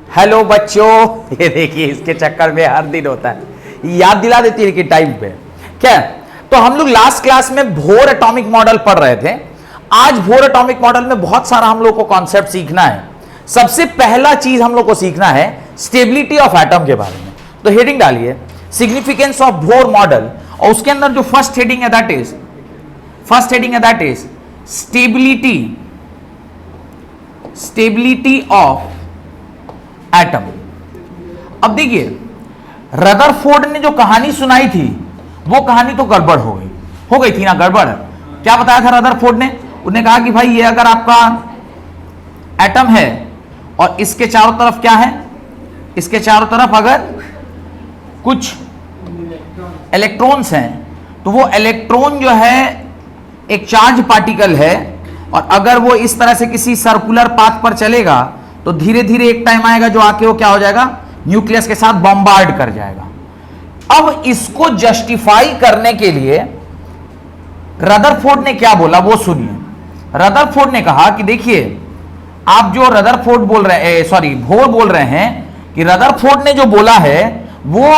Hello बच्चों, ये देखिए इसके चक्कर में हर दिन होता है, याद दिला देती है कि टाइम पे क्या। तो हम लोग लास्ट क्लास में बोर एटॉमिक मॉडल पढ़ रहे थे। आज बोर एटॉमिक मॉडल में बहुत सारा हम लोग को कॉन्सेप्ट सीखना है। सबसे पहला चीज हम लोग को सीखना है स्टेबिलिटी ऑफ एटम के बारे में। तो हेडिंग डालिए सिग्निफिकेंस ऑफ बोर मॉडल, और उसके अंदर जो फर्स्ट हेडिंग है that is stability of atom. अब देखिए रदरफोर्ड ने जो कहानी सुनाई थी वो कहानी तो गड़बड़ हो गई थी ना। गड़बड़ क्या बताया था रदरफोर्ड ने? उन्होंने कहा कि भाई ये अगर आपका एटम है और इसके चारों तरफ क्या है, इसके चारों तरफ अगर कुछ इलेक्ट्रॉन्स हैं तो वो इलेक्ट्रॉन जो है एक चार्ज पार्टिकल है, और अगर वो इस तरह से किसी सर्कुलर पाथ पर चलेगा तो धीरे धीरे एक टाइम आएगा जो आके वो क्या हो जाएगा, न्यूक्लियस के साथ बॉम्बार्ड कर जाएगा। अब इसको जस्टिफाई करने के लिए रदरफोर्ड ने क्या बोला वो सुनिए। रदरफोर्ड ने कहा कि देखिए आप जो बोर बोल रहे हैं कि रदरफोर्ड ने जो बोला है वो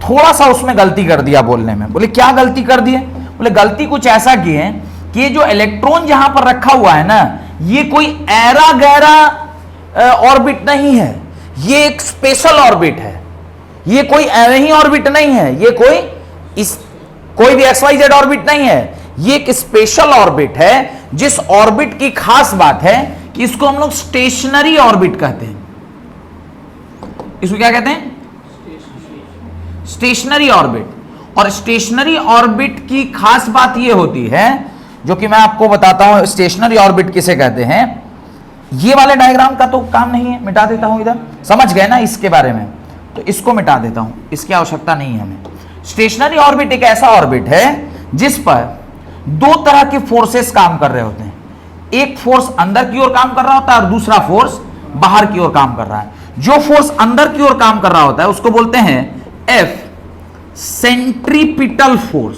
थोड़ा सा उसमें गलती कर दिया बोलने में। बोले क्या गलती कर दी है? बोले गलती कुछ ऐसा की है कि ये जो इलेक्ट्रॉन यहां पर रखा हुआ है ना, ये कोई ऐरा गैरा ऑर्बिट नहीं है, ये एक स्पेशल ऑर्बिट है। ये कोई ऐरे ही ऑर्बिट नहीं है, ये कोई भी XYZ ऑर्बिट नहीं है, ये एक स्पेशल ऑर्बिट है। जिस ऑर्बिट की खास बात है कि इसको हम लोग स्टेशनरी ऑर्बिट कहते हैं। इसको क्या कहते हैं? Stationery orbit. और स्टेशनरी ऑर्बिट की खास बात यह होती है, जो कि मैं आपको बताता हूं स्टेशनरी ऑर्बिट किसे कहते हैं। ये वाले डायग्राम का तो काम नहीं है, मिटा देता हूं इधर, समझ गए ना इसके बारे में, तो इसको मिटा देता हूं, इसकी आवश्यकता नहीं है हमें। स्टेशनरी ऑर्बिट एक ऐसा ऑर्बिट है जिस पर दो तरह के फोर्सेस काम कर रहे होते हैं। एक फोर्स अंदर की ओर काम कर रहा होता है और दूसरा फोर्स बाहर की ओर काम कर रहा है। जो फोर्स अंदर की ओर काम कर रहा होता है उसको बोलते हैं F सेंट्रीपिटल फोर्स।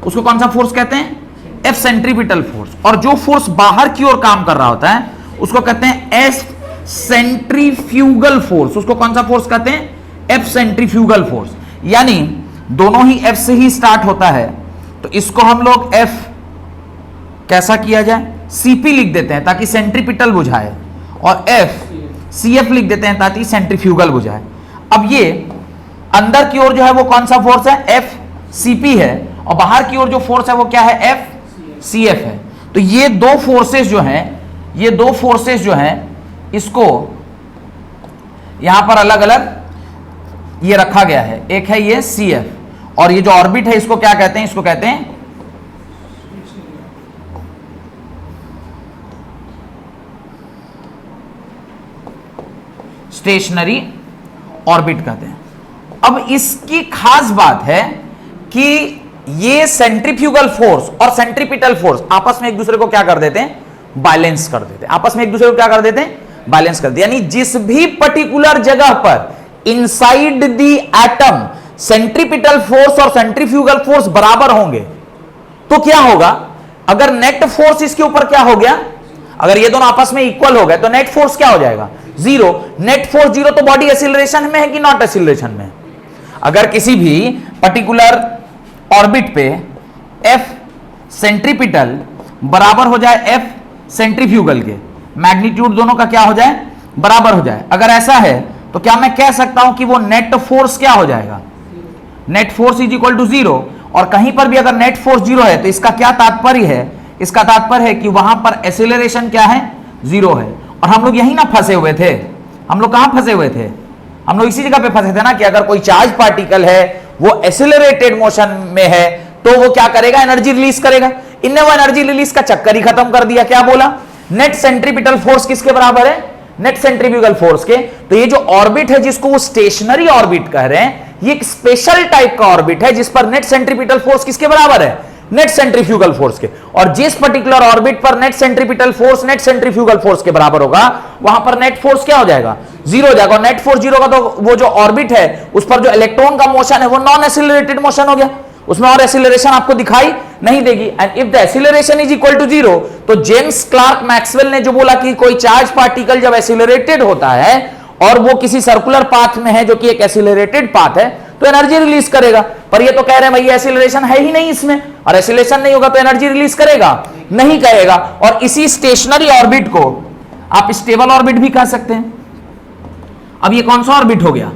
उसको कौन सा फोर्स कहते हैं? F centripetal force. और जो फोर्स बाहर की ओर काम कर रहा होता है उसको कहते हैं S सेंट्रीफ्यूगल फोर्स। उसको कौन सा फोर्स कहते हैं? F centrifugal force. यानी दोनों ही F से ही स्टार्ट होता है, तो इसको हम लोग F कैसा किया जाए, CP लिख देते हैं ताकि सेंट्रीपिटल बुझाए, और F CF लिख देते हैं ताकि सेंट्रीफ्यूगल बुझाए। अब ये अंदर की ओर जो है वो कौन सा फोर्स है? F CP है, और बाहर की ओर जो फोर्स है वो क्या है? F CF है। तो ये दो फोर्सेस जो हैं इसको यहां पर अलग अलग ये रखा गया है। एक है ये CF, और ये जो ऑर्बिट है इसको क्या कहते हैं? इसको कहते हैं स्टेशनरी ऑर्बिट कहते हैं। अब इसकी खास बात है कि ये सेंट्रीफ्यूगल फोर्स और सेंट्रीपिटल फोर्स आपस में एक दूसरे को क्या कर देते हैं? बैलेंस कर देते हैं। आपस में एक दूसरे को क्या कर देते हैं? बैलेंस कर देते हैं। यानी जिस भी पर्टिकुलर जगह पर inside the atom centripetal force और सेंट्रीफ्यूगल फोर्स बराबर होंगे तो क्या होगा? अगर नेट फोर्स इसके ऊपर क्या हो गया, अगर ये दोनों आपस में इक्वल हो गए तो नेट फोर्स क्या हो जाएगा? जीरो। नेट फोर्स जीरो तो बॉडी एक्सीलरेशन में है कि नॉट एक्सीलरेशन में? अगर किसी भी पर्टिकुलर ऑर्बिट पे F सेंट्रीपिटल बराबर हो जाए F सेंट्रीफ्यूगल के, मैग्नीट्यूड दोनों का क्या हो जाए? बराबर हो जाए। अगर ऐसा है तो क्या मैं कह सकता हूं कि वो नेट फोर्स क्या हो जाएगा? Net force is equal to zero. और कहीं पर भी अगर नेट फोर्स जीरो है तो इसका क्या तात्पर्य है? इसका तात्पर्य है कि वहां पर एक्सीलरेशन क्या है? जीरो है। और हम लोग यही ना फंसे हुए थे। हम लोग कहां फंसे हुए थे? हम लोग इसी जगह पे फंसे थे ना कि अगर कोई चार्ज पार्टिकल है वो एक्सीलरेटेड मोशन में है तो वो क्या करेगा? एनर्जी रिलीज करेगा। इनने वो एनर्जी रिलीज का चक्कर ही खत्म कर दिया। क्या बोला? नेट सेंट्रीपिटल फोर्स किसके बराबर है? नेट सेंट्रीफ्यूगल फोर्स के। तो ये जो ऑर्बिट है जिसको वो स्टेशनरी ऑर्बिट कह रहे हैं, ये एक स्पेशल टाइप का ऑर्बिट है जिस पर नेट सेंट्रीपिटल फोर्स किसके बराबर है? नेट सेंट्रीफ्यूगल फोर्स के। और जिस पर्टिकुलर ऑर्बिट पर net centripetal force net centrifugal force के बराबर होगा वहां पर नेट फोर्स क्या हो जाएगा? जीरो हो जाएगा। और नेट फोर्स जीरो का तो वो जो ऑर्बिट है उस पर जो इलेक्ट्रॉन का मोशन है वो नॉन एक्सीलरेटेड मोशन हो गया, उसमें और एक्सीलरेशन आपको दिखाई नहीं देगी। And if the acceleration is equal to zero, तो जेम्स क्लार्क मैक्सवेल ने जो बोला कि कोई चार्ज पार्टिकल जब एक्सीलरेटेड होता है और वो किसी सर्कुलर पाथ में है जो कि एक एक्सीलरेटेड पाथ है, तो एनर्जी रिलीज करेगा। पर ये तो कह रहे हैं भाई एक्सीलरेशन है ही नहीं इसमें, और एक्सीलरेशन नहीं होगा तो एनर्जी रिलीज करेगा नहीं करेगा। और इसी स्टेशनरी ऑर्बिट को आप स्टेबल ऑर्बिट भी कह सकते हैं। अब ये कौन सा ऑर्बिट हो गया?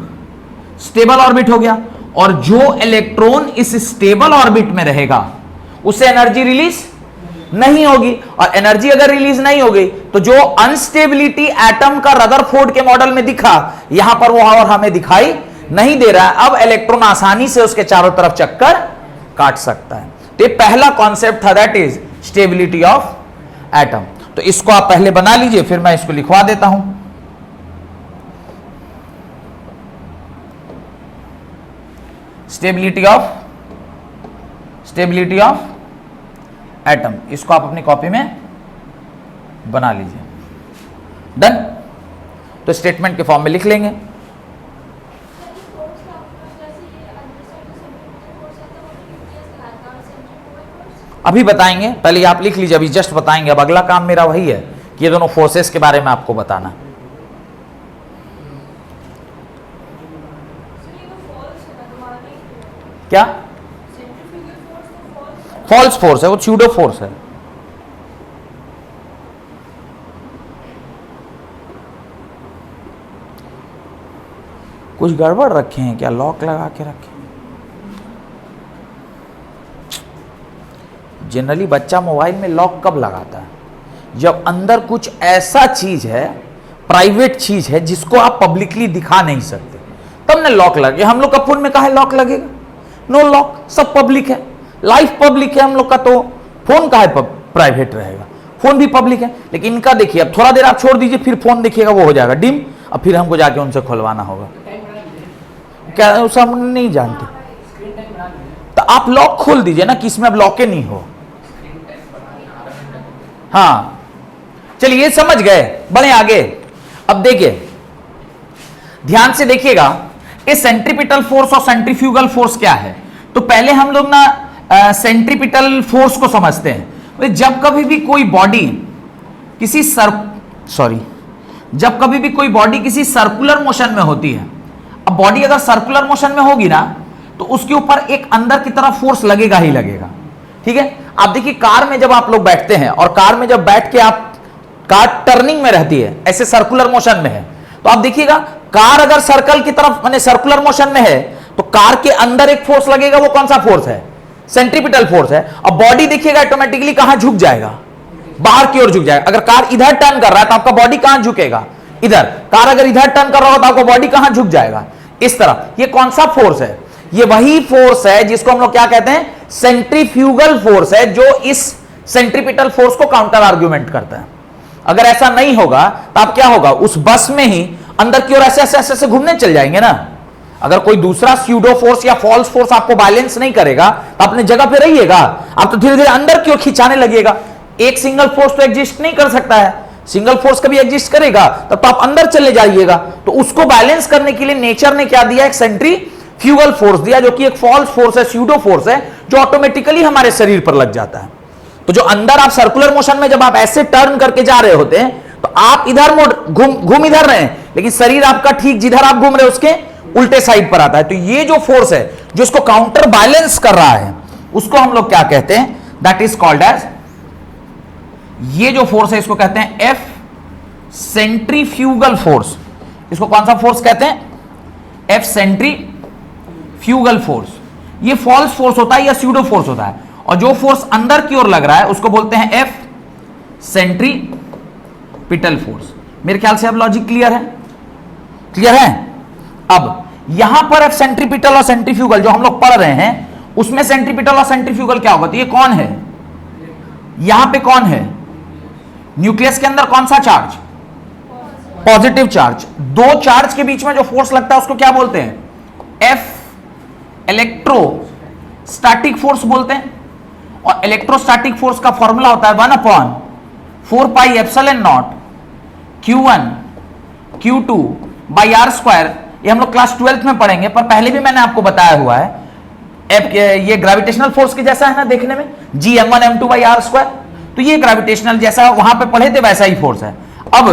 स्टेबल ऑर्बिट हो गया। और जो इलेक्ट्रॉन इस स्टेबल ऑर्बिट में रहेगा उससे एनर्जी रिलीज नहीं होगी, और एनर्जी अगर रिलीज नहीं होगी तो जो अनस्टेबिलिटी एटम का रदरफोर्ड के मॉडल में दिखा, यहां पर वो और हमें दिखाई नहीं दे रहा है। अब इलेक्ट्रॉन आसानी से उसके चारों तरफ चक्कर काट सकता है। तो ये पहला कॉन्सेप्ट था, that is stability of atom. तो इसको आप पहले बना लीजिए, फिर मैं इसको लिखवा देता हूं। स्टेबिलिटी ऑफ एटम, इसको आप अपनी कॉपी में बना लीजिए। डन। तो स्टेटमेंट के फॉर्म में लिख लेंगे। अभी बताएंगे, पहले आप लिख लीजिए, अभी जस्ट बताएंगे। अब अगला काम मेरा वही है कि ये दोनों फोर्सेस के बारे में आपको बताना। क्या? फॉल्स फोर्स है, वो स्यूडो फोर्स है। कुछ गड़बड़ रखे हैं क्या? लॉक लगा के रखे? जनरली बच्चा मोबाइल में लॉक कब लगाता है? जब अंदर कुछ ऐसा चीज है, प्राइवेट चीज है, जिसको आप पब्लिकली दिखा नहीं सकते, तब ने लॉक लगे। हम लोग का फोन में कहा है लॉक लगेगा? नो लॉक, सब पब्लिक है, लाइफ पब्लिक है हम लोग का, तो फोन का है प्राइवेट रहेगा? फोन भी पब्लिक है। लेकिन इनका देखिए, अब थोड़ा देर आप छोड़ दीजिए, फिर फोन देखिएगा वो हो जाएगा डिम, अब फिर हमको जाके उनसे खुलवाना होगा। क्या उसे हम नहीं जानते? तो आप लॉक खोल दीजिए ना, कि इसमें अब लॉक नहीं हो। हाँ चलिए, ये समझ गए, बढ़े आगे। अब देखिए, ध्यान से देखिएगा, ये सेंट्रीपिटल फोर्स और सेंट्रीफ्यूगल फोर्स क्या है। तो पहले हम लोग ना सेंट्रीपिटल फोर्स को समझते हैं। जब कभी भी कोई बॉडी किसी किसी सर्कुलर मोशन में होती है, अब बॉडी अगर सर्कुलर मोशन में होगी ना, तो उसके ऊपर एक अंदर की तरफ फोर्स लगेगा ही लगेगा। ठीक है, आप देखिए कार में जब आप लोग बैठते हैं, और कार में जब बैठ के आप, कार टर्निंग में रहती है, ऐसे सर्कुलर मोशन में है, तो आप देखिएगा कार अगर सर्कल की तरफ माने सर्कुलर मोशन में है, तो कार के अंदर एक फोर्स लगेगा। वो कौन सा फोर्स है? सेंट्रीपिटल फोर्स है। अब बॉडी देखिएगा ऑटोमेटिकली कहां झुक जाएगा? बाहर की ओर झुक जाएगा। अगर कार इधर टर्न कर रहा है तो आपका बॉडी कहां झुकेगा? इधर। कार अगर इधर टर्न कर रहा हो तो आपका बॉडी कहां झुक जाएगा? इस तरह। ये कौन सा फोर्स है? ये वही फोर्स है जिसको हम लोग क्या कहते हैं? सेंट्रीफ्यूगल फोर्स है, जो इस सेंट्रीपिटल फोर्स को काउंटर आर्ग्यूमेंट करता है। अगर ऐसा नहीं होगा तो आप क्या होगा? उस बस में ही अंदर की ओर ऐसे ऐसे ऐसे घूमने चल जाएंगे ना। अगर कोई दूसरा स्यूडो फोर्स या फॉल्स फोर्स आपको बैलेंस नहीं करेगा तो अपने जगह पे रहिएगा, आप तो धीरे धीरे अंदर की ओर खिंचाने लगेगा। एक सिंगल फोर्स तो एग्जिस्ट नहीं कर सकता है, सिंगल फोर्स कभी एग्जिस्ट करेगा तब तो आप अंदर चले जाइएगा। तो उसको बैलेंस करने के लिए नेचर ने क्या दिया? एक सेंट्रीफ्यूगल फोर्स दिया, जो कि एक फॉल्स फोर्स है, स्यूडो फोर्स है, जो ऑटोमेटिकली हमारे शरीर पर लग जाता है। तो जो अंदर आप सर्कुलर मोशन में जब आप ऐसे टर्न करके जा रहे होते हैं, तो आप इधर घूम इधर रहे हैं, लेकिन शरीर आपका ठीक जिधर आप घूम रहे उसके उल्टे साइड पर आता है। तो ये जो फोर्स है जो इसको काउंटर बैलेंस कर रहा है, उसको हम लोग क्या कहते हैं? दैट इज कॉल्ड एज, ये जो फोर्स है इसको कहते हैं एफ सेंट्रीफ्यूगल फोर्स। इसको कौन सा फोर्स कहते हैं? F centrifugal force. ये फॉल्स फोर्स होता है या स्यूडो फोर्स होता है, और जो फोर्स अंदर की ओर लग रहा है उसको बोलते हैं एफ सेंट्रीपिटल फोर्स। मेरे ख्याल से अब लॉजिक क्लियर है? क्लियर है? अब यहां पर एफ सेंट्रीपिटल और सेंट्रीफ्यूगल जो हम लोग पढ़ रहे हैं, उसमें सेंट्रीपिटल और सेंट्रीफ्यूगल क्या होगा? तो ये कौन है? यहां पे कौन है? न्यूक्लियस के अंदर कौन सा चार्ज? Positive charge. दो चार्ज के बीच में जो फोर्स लगता है उसको क्या बोलते हैं? एफ इलेक्ट्रोस्टैटिक फोर्स बोलते हैं। और इलेक्ट्रोस्टैटिक फोर्स का फॉर्मूला होता है 1/4 pi epsilon nought Q1 Q2 by r square. ये हम लोग क्लास 12th में पढ़ेंगे, पर पहले भी मैंने आपको बताया हुआ है। ये ग्रेविटेशनल फोर्स के जैसा है ना देखने में, Gm1 m2 by r square. तो ये ग्रेविटेशनल जैसा वहां पे पढ़े थे वैसा ही फोर्स है। अब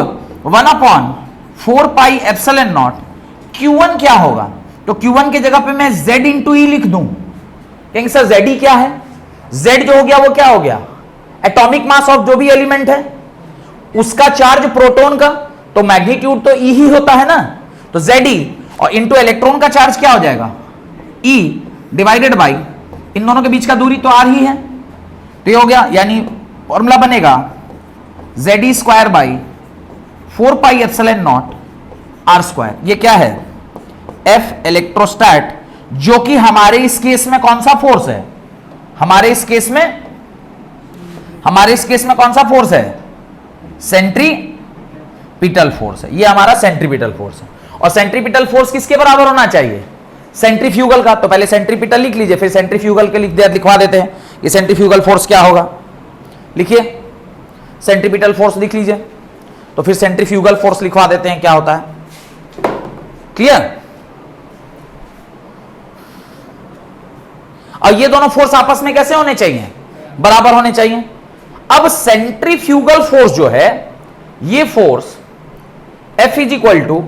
1/4 4 पाई एप्सिलॉन नॉट Q1 क्या होगा, तो Q1 की जगह पे मैं Z इंटू ई लिख दूं। कहेंगे सर Zd क्या है, Z जो हो गया वो क्या हो गया, एटॉमिक मास ऑफ जो भी एलिमेंट है उसका चार्ज प्रोटॉन का, तो मैग्नीट्यूड तो E ही होता है ना, तो Ze और इंटू इलेक्ट्रॉन का चार्ज क्या हो जाएगा, E डिवाइडेड बाई इन दोनों के बीच का दूरी तो R ही है, तो ये हो गया, यानी फॉर्मूला बनेगा Ze square by 4 pi epsilon naught R square. ये क्या है, F इलेक्ट्रोस्टैट, जो कि हमारे इस केस में कौन सा फोर्स है, हमारे इस केस में कौन सा फोर्स है, सेंट्रीपिटल फोर्स है। ये हमारा सेंट्रीपिटल फोर्स है, और सेंट्रीपिटल फोर्स किसके बराबर होना चाहिए, सेंट्रीफ्यूगल का। तो पहले सेंट्रीपिटल लिख लीजिए, फिर सेंट्रीफ्यूगल के लिखवा देते हैं। ये सेंट्रीफ्यूगल फोर्स क्या होगा, लिखिए, सेंट्रीपिटल फोर्स लिख लीजिए, तो फिर सेंट्रीफ्यूगल फोर्स लिखवा देते हैं क्या होता है, क्लियर। और ये दोनों फोर्स आपस में कैसे होने चाहिए, बराबर होने चाहिए। अब सेंट्रीफ्यूगल फोर्स जो है, ये force F is equal to,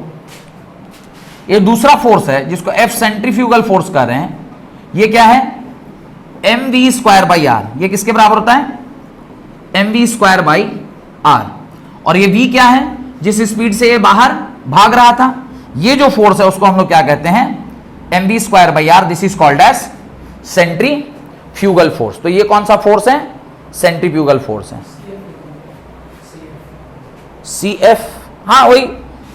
ये दूसरा फोर्स है जिसको F सेंट्रीफ्यूगल फोर्स कर रहे हैं, ये क्या है, mv स्क्वायर बाई आर। ये किसके बराबर होता है, mv स्क्वायर बाई आर। और ये v क्या है, जिस स्पीड से ये बाहर भाग रहा था, ये जो फोर्स है उसको हम लोग क्या कहते हैं, mv square by R. This is called as centrifugal force. तो ये कौन सा फोर्स है, सेंट्रीफ्यूगल फोर्स है, CF, हाँ वही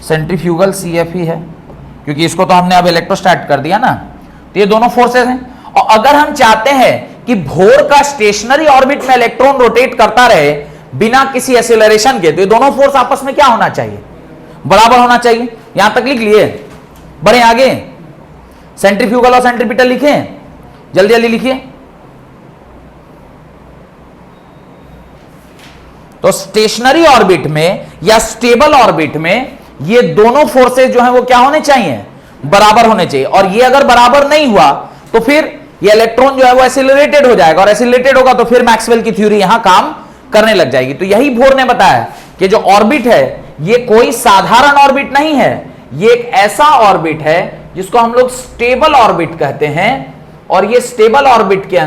सेंट्रीफ्यूगल CF ही है, क्योंकि इसको तो हमने अब इलेक्ट्रोस्टैट कर दिया ना। तो ये दोनों फोर्सेस हैं। और अगर हम चाहते हैं कि बोर का स्टेशनरी ऑर्बिट में इलेक्ट्रॉन रोटेट करता रहे बिना किसी एक्सेलरेशन के, तो ये दोनों फोर्स आपस में क्या होना चाहिए, बराबर होना चाहिए। यहां तक लिख लिए, बढ़े आगे, सेंट्रीफ्यूगल और सेंट्रीपिटल लिखे, जल्दी जल्दी लिखिए। तो स्टेशनरी ऑर्बिट में या स्टेबल ऑर्बिट में ये दोनों फोर्सेस जो हैं वो क्या होने चाहिए, बराबर होने चाहिए। और ये अगर बराबर नहीं हुआ तो फिर ये इलेक्ट्रॉन जो है वो एक्सीलरेटेड हो जाएगा, और एक्सीलरेटेड होगा तो फिर मैक्सवेल की थ्योरी यहां काम करने लग जाएगी। तो यही बोर ने बताया कि जो ऑर्बिट है ये कोई साधारण ऑर्बिट नहीं है, ये एक ऐसा ऑर्बिट है जिसको हम लोग स्टेबल ऑर्बिट कहते हैं। और ये स्टेबल ऑर्बिट के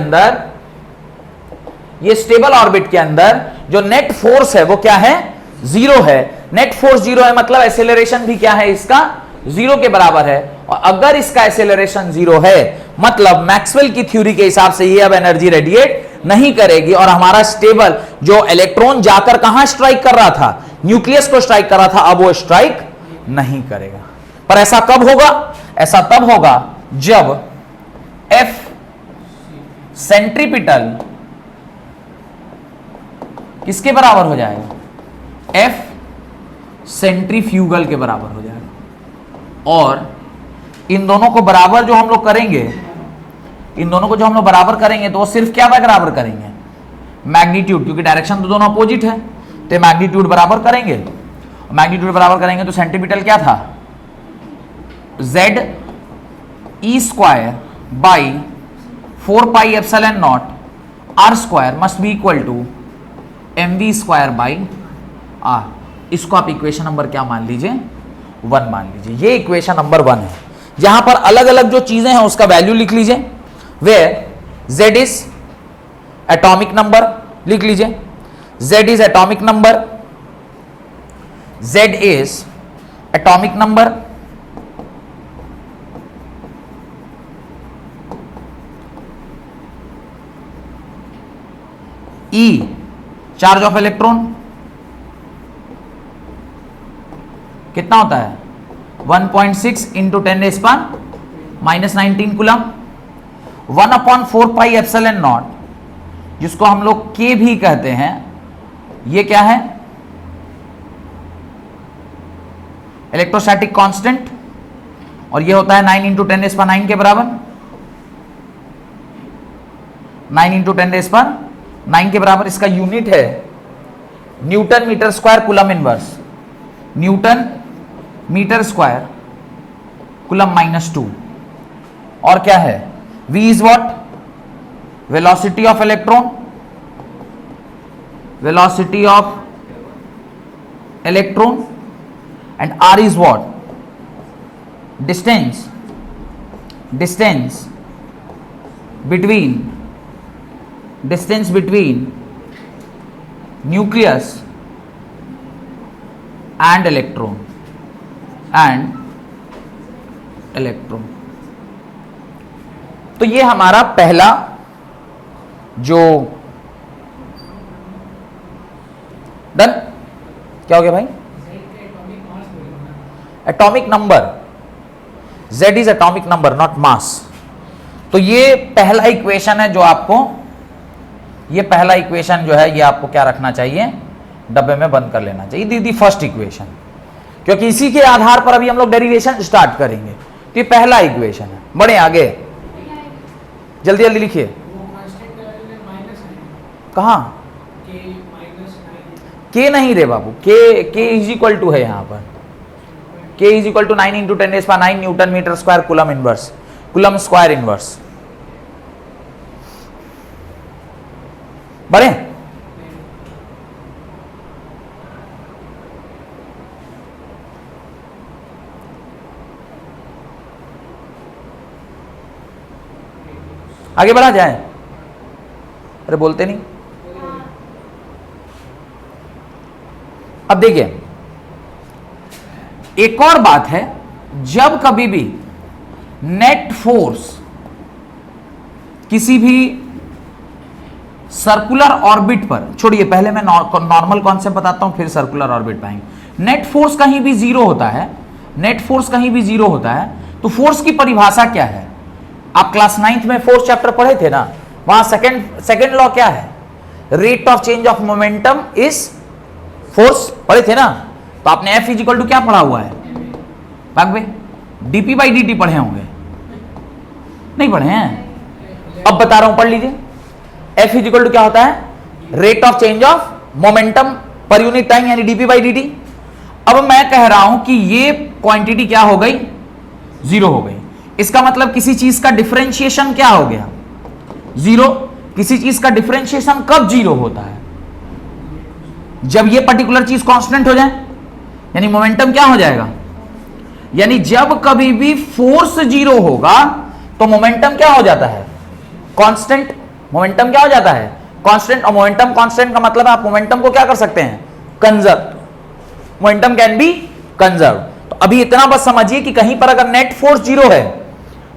अंदर जो नेट फोर्स है वो क्या है, जीरो है। नेट फोर्स जीरो है, मतलब एक्सेलरेशन भी क्या है इसका, जीरो के बराबर है। और अगर इसका एक्सेलरेशन जीरो है, मतलब मैक्सवेल की थ्योरी के हिसाब से ये अब एनर्जी रेडिएट नहीं करेगी, और हमारा स्टेबल जो इलेक्ट्रॉन जाकर कहां स्ट्राइक कर रहा था, न्यूक्लियस को स्ट्राइक कर रहा था, अब वो स्ट्राइक नहीं करेगा। पर ऐसा कब होगा, ऐसा तब होगा जब F सेंट्रीपिटल किसके बराबर हो जाएगा, F सेंट्रीफ्यूगल के बराबर हो जाएगा। और इन दोनों को बराबर जो हम लोग करेंगे, तो वो सिर्फ क्या बराबर करेंगे, मैग्नीट्यूड, क्योंकि डायरेक्शन तो दोनों अपोजिट है, तो मैग्नीट्यूड बराबर करेंगे। मैग्नीट्यूड बराबर करेंगे तो सेंट्रीपिटल क्या था, Z E square by 4 pi epsilon naught R square must be equal to mv square by R। इसको आप इक्वेशन नंबर क्या मान लीजिए, 1 मान लीजिए। ये इक्वेशन नंबर 1 है, जहां पर अलग अलग जो चीजें हैं उसका वैल्यू लिख लीजिए। Where Z is atomic number, लिख लीजिए, Z is atomic number, Z is atomic number, E charge of electron कितना होता है, 1.6 into 10⁻⁻19 coulomb. 1/4 pi epsilon naught, जिसको हम लोग K भी कहते हैं, ये क्या है, इलेक्ट्रोस्टैटिक कांस्टेंट, और ये होता है 9 इंटू 10⁻9 के बराबर, 9 इंटू 10⁻9 के बराबर। इसका यूनिट है newton metre square coulomb inverse, newton metre square coulomb -2। और क्या है, v is what, velocity of electron, and r is what? Distance between nucleus and electron तो ये हमारा पहला जो डन। क्या हो गया भाई? Atomic number, Z is atomic number not मास। तो ये पहला इक्वेशन है जो आपको, ये पहला इक्वेशन जो है ये आपको क्या रखना चाहिए? डब्बे में बंद कर लेना चाहिए। दी फर्स्ट इक्वेशन, क्योंकि इसी के आधार पर अभी हम लोग डेरिवेशन स्टार्ट करेंगे। तो ये पहला इक्वेशन है। बढ़े आगे, जल्दी जल्दी लिखिए। कहां? के नहीं रे बाबू, के इज इक्वल टू है यहां पर, K is equal to 9 × 10⁹ newton metre square coulomb inverse, coulomb square inverse. बढ़े, आगे बढ़ा जाए? अरे बोलते नहीं। अब देखिए, एक और बात है, जब कभी भी नेट फोर्स किसी भी सर्कुलर ऑर्बिट पर, छोड़िए पहले मैं नॉर्मल कॉन्सेप्ट बताता हूं फिर सर्कुलर ऑर्बिट पे आएंगे। नेट फोर्स कहीं भी जीरो होता है, नेट फोर्स कहीं भी जीरो होता है, तो फोर्स की परिभाषा क्या है? आप क्लास 9th में फोर्स चैप्टर पढ़े थे ना, वहां सेकेंड लॉ क्या है? Rate of change of momentum is force, पढ़े थे ना? तो आपने F इज इक्वल टू क्या पढ़ा हुआ है? भाग dp/dt पढ़े होंगे, नहीं पढ़े हैं? अब बता रहा हूं, पढ़ लीजिए। F इज इक्वल टू क्या होता है? Rate of change of momentum per unit time, यानी dp/dt। अब मैं कह रहा हूं कि ये क्वांटिटी क्या हो गई? जीरो हो गई। इसका मतलब किसी चीज का डिफरेंशिएशन क्या हो गया? जीरो। किसी चीज का डिफरेंशिएशन कब जीरो होता है? जब ये पर्टिकुलर चीज कांस्टेंट हो जाए, यानी मोमेंटम क्या हो जाएगा? यानी जब कभी भी फोर्स जीरो होगा तो मोमेंटम क्या हो जाता है? कांस्टेंट। मोमेंटम क्या हो जाता है? कांस्टेंट। और मोमेंटम कांस्टेंट का मतलब है आप मोमेंटम को क्या कर सकते हैं? Conserve. Momentum can be conserve. तो अभी इतना बस समझिए कि कहीं पर अगर नेट फोर्स जीरो है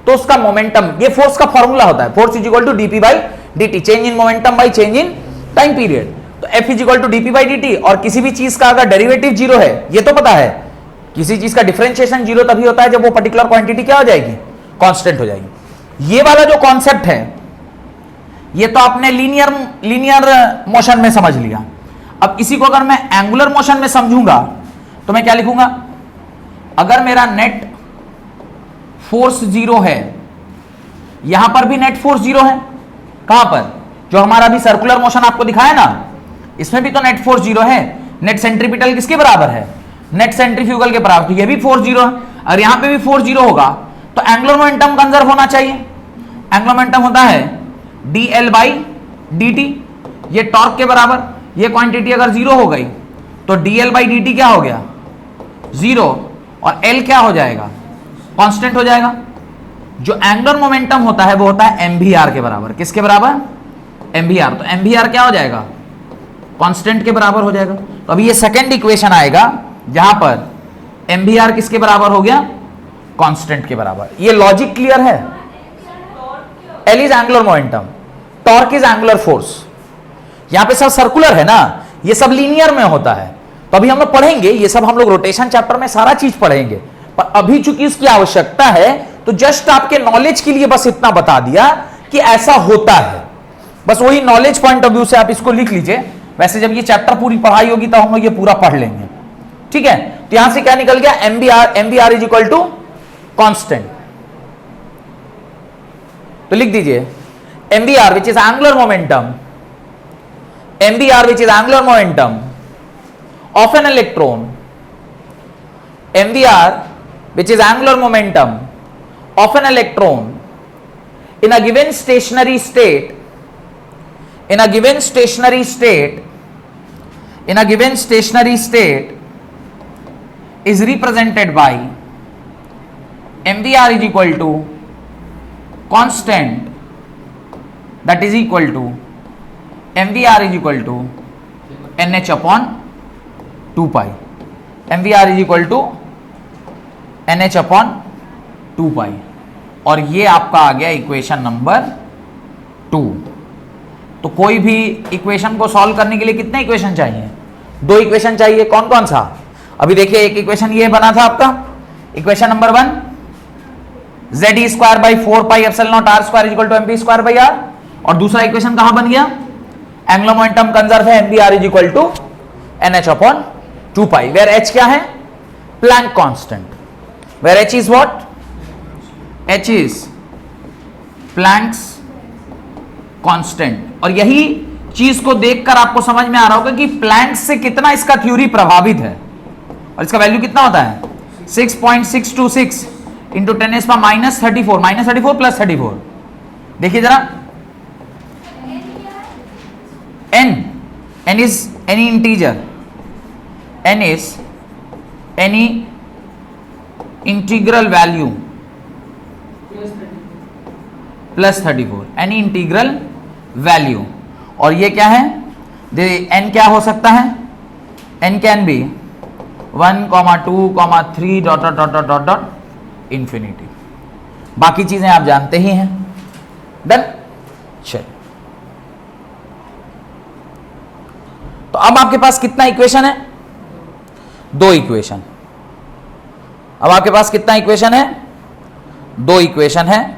तो उसका मोमेंटम, ये फोर्स का फॉर्मूला होता है, force is equal to dp/dt, change in momentum by change in time period. तो F is equal to dp/dt। और किसी भी चीज का अगर डेरिवेटिव जीरो है, ये तो पता है, किसी चीज का डिफरेंशिएशन जीरो तभी होता है जब वो पर्टिकुलर क्वांटिटी क्या हो जाएगी? कांस्टेंट हो जाएगी। ये वाला जो कॉन्सेप्ट है ये तो आपने लीनियर मोशन में समझ लिया। अब इसी को अगर मैं एंगुलर मोशन में समझूंगा तो मैं क्या लिखूंगा? अगर मेरा नेट फोर्स जीरो है, यहां पर भी नेट फोर्स जीरो है। कहां पर? जो हमारा अभी सर्कुलर मोशन आपको दिखाया ना, इसमें भी तो नेट फोर्स जीरो है। नेट सेंट्रीपिटल किसके बराबर है? नेट सेंट्रीफ्यूगल के बराबर। तो ये भी फोर्स जीरो है। और यहां पे भी फोर्स जीरो होगा तो एंगुलर मोमेंटम कंजर्व होना चाहिए। एंगुलर मोमेंटम होता है dl/dt, ये टॉर्क के बराबर। ये क्वांटिटी अगर जीरो हो गई तो dl/dt क्या हो गया? जीरो। और l क्या हो जाएगा? कांस्टेंट हो जाएगा। जो एंगुलर मोमेंटम होता है वो होता है mvr के बराबर। किसके बराबर? mvr। तो mvr क्या हो जाएगा? कांस्टेंट के बराबर हो जाएगा। तो अभी ये सेकंड इक्वेशन आएगा जहां पर mvr किसके बराबर हो गया? कांस्टेंट के बराबर। ये लॉजिक क्लियर है? L is angular momentum, torque is angular force. यहां पे सब सर्कुलर है ना, ये सब लीनियर में होता है। तो अभी हम लोग पढ़ेंगे ये सब, हम लोग रोटेशन चैप्टर में सारा चीज पढ़ेंगे। पर अभी चूंकि इसकी आवश्यकता है तो जस्ट आपके नॉलेज के लिए बस इतना बता दिया कि ऐसा होता है। बस वही नॉलेज पॉइंट ऑफ व्यू से आप इसको लिख लीजिए। वैसे जब ये चैप्टर पूरी पढ़ाई होगी तो हम लोग ये पूरा पढ़ लेंगे। ठीक है? तो यहां से क्या निकल गया? mvr is equal to constant. तो लिख दीजिए mvr which is angular momentum, mvr which is angular momentum of an electron, mvr which is angular momentum of an electron in a given stationary state, in a given stationary state, in a given stationary state is represented by MVR is equal to constant, that is equal to MVR is equal to NH upon 2 pi. MVR is equal to NH upon 2 pi, और ये आपका आ गया equation number 2। तो कोई भी equation को solve करने के लिए कितने इक्वेशन चाहिए? 2 इक्वेशन चाहिए। कौन कौन सा? अभी देखिए, एक इक्वेशन ये बना था आपका, equation number 1 ZE square by 4 pi epsilon naught R square equal to MP square by R, और दूसरा इक्वेशन कहां बन गया? एंगुलर मोमेंटम कंजर्व है, MVR is equal to NH upon 2 pi, where H क्या है? Planck constant, where H is what? H is Planck's constant. और यही चीज को देखकर आपको समझ में आ रहा होगा कि प्लैंक से कितना इसका थ्योरी प्रभावित है, और इसका वैल्यू कितना होता है? 6.626 इंटू 10⁻34 -34 प्लस 34। देखिए जरा, n is any integer, n is any integral value plus 34, any integral value. और ये क्या है? n क्या हो सकता है? n can be 1, 2, 3 dot dot dot dot dot dot infinity. बाकी चीजें आप जानते ही हैं। डन। चलिए, तो अब आपके पास कितना इक्वेशन है? 2 इक्वेशन। अब आपके पास कितना इक्वेशन है? 2 इक्वेशन है।